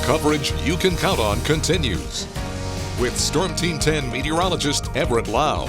Coverage you can count on continues. With Storm Team 10 meteorologist Everett Lau.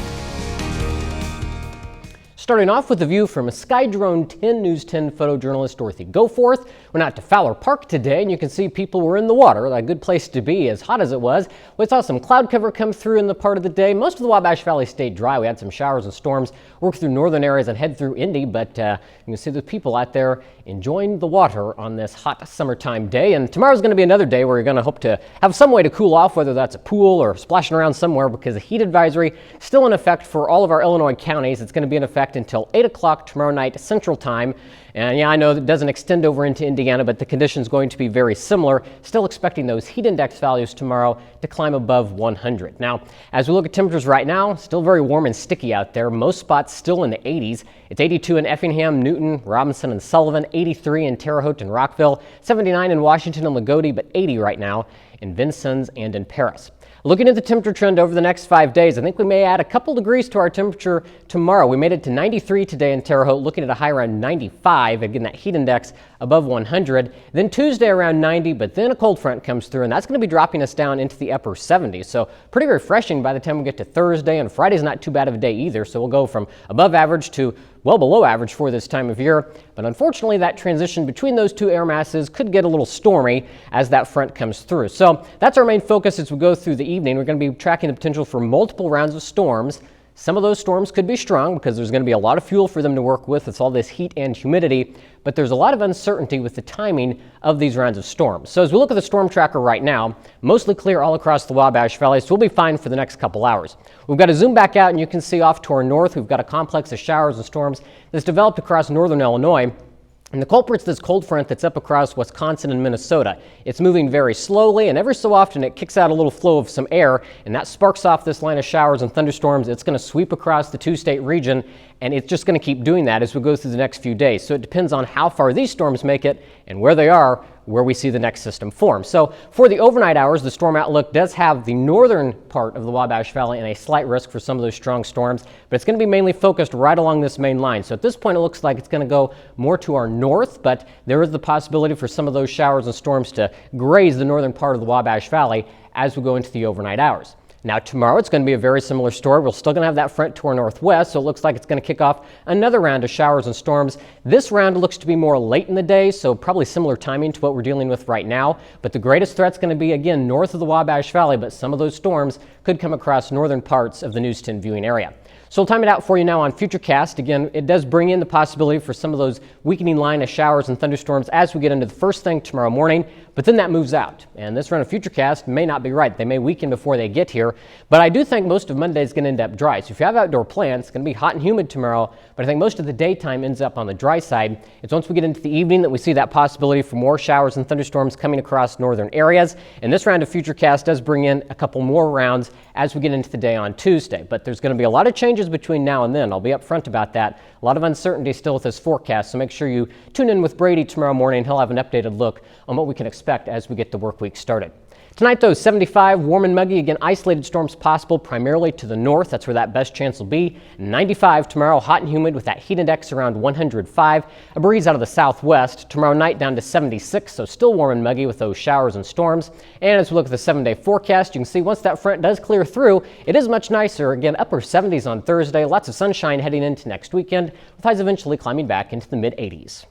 Starting off with a view from Sky Drone 10 News 10 photojournalist Dorothy Goforth. We're out to Fowler Park today, and you can see people were in the water. A good place to be, as hot as it was. We saw some cloud cover come through in the part of the day. Most of the Wabash Valley stayed dry. We had some showers and storms work through northern areas and head through Indy, but you can see the people out there enjoying the water on this hot summertime day. And tomorrow's going to be another day where you're going to hope to have some way to cool off, whether that's a pool or splashing around somewhere, because the heat advisory is still in effect for all of our Illinois counties. It's going to be in effect until 8 o'clock tomorrow night Central Time. And yeah, I know that doesn't extend over into Indiana, but the condition's going to be very similar. Still expecting those heat index values tomorrow to climb above 100. Now, as we look at temperatures right now, still very warm and sticky out there. Most spots still in the 80s. It's 82 in Effingham, Newton, Robinson, and Sullivan, 83 in Terre Haute and Rockville, 79 in Washington and Lagodi, but 80 right now in Vincennes and in Paris. Looking at the temperature trend over the next 5 days, I think we may add a couple degrees to our temperature tomorrow. We made it to 93 today in Terre Haute, looking at a high around 95. Again, that heat index above 100. Then Tuesday around 90, but then a cold front comes through, and that's going to be dropping us down into the upper 70s. So pretty refreshing by the time we get to Thursday, and Friday's not too bad of a day either. So we'll go from above average to well below average for this time of year. But unfortunately, that transition between those two air masses could get a little stormy as that front comes through. So that's our main focus as we go through the evening. We're going to be tracking the potential for multiple rounds of storms. Some of those storms could be strong because there's going to be a lot of fuel for them to work with. It's all this heat and humidity, but there's a lot of uncertainty with the timing of these rounds of storms. So as we look at the storm tracker right now, mostly clear all across the Wabash Valley, so we'll be fine for the next couple hours. We've got to zoom back out, and you can see off to our north, we've got a complex of showers and storms that's developed across northern Illinois. And the culprit's this cold front that's up across Wisconsin and Minnesota. It's moving very slowly, and every so often it kicks out a little flow of some air, and that sparks off this line of showers and thunderstorms. It's going to sweep across the two-state region, and it's just going to keep doing that as we go through the next few days. So it depends on how far these storms make it and where they are, where we see the next system form. So for the overnight hours, the storm outlook does have the northern part of the Wabash Valley and a slight risk for some of those strong storms, but it's going to be mainly focused right along this main line. So at this point, it looks like it's going to go more to our north, but there is the possibility for some of those showers and storms to graze the northern part of the Wabash Valley as we go into the overnight hours. Now tomorrow it's going to be a very similar story. We're still going to have that front to our northwest, so it looks like it's going to kick off another round of showers and storms. This round looks to be more late in the day, so probably similar timing to what we're dealing with right now. But the greatest threat's going to be, again, north of the Wabash Valley, but some of those storms could come across northern parts of the News 10 viewing area. So we'll time it out for you now on Futurecast. Again, it does bring in the possibility for some of those weakening line of showers and thunderstorms as we get into the first thing tomorrow morning, but then that moves out. And this run of Futurecast may not be right. They may weaken before they get here, but I do think most of Monday is going to end up dry. So if you have outdoor plans, it's going to be hot and humid tomorrow, but I think most of the daytime ends up on the dry side. It's once we get into the evening that we see that possibility for more showers and thunderstorms coming across northern areas. And this round of Futurecast does bring in a couple more rounds as we get into the day on Tuesday. But there's going to be a lot of changes between now and then. I'll be upfront about that. A lot of uncertainty still with this forecast, so make sure you tune in with Brady tomorrow morning. He'll have an updated look on what we can expect as we get the work week started. Tonight, though, 75, warm and muggy. Again, isolated storms possible primarily to the north. That's where that best chance will be. 95 tomorrow, hot and humid with that heat index around 105. A breeze out of the southwest. Tomorrow night down to 76, so still warm and muggy with those showers and storms. And as we look at the 7-day forecast, you can see once that front does clear through, it is much nicer. Again, upper 70s on Thursday. Lots of sunshine heading into next weekend, with highs eventually climbing back into the mid-80s.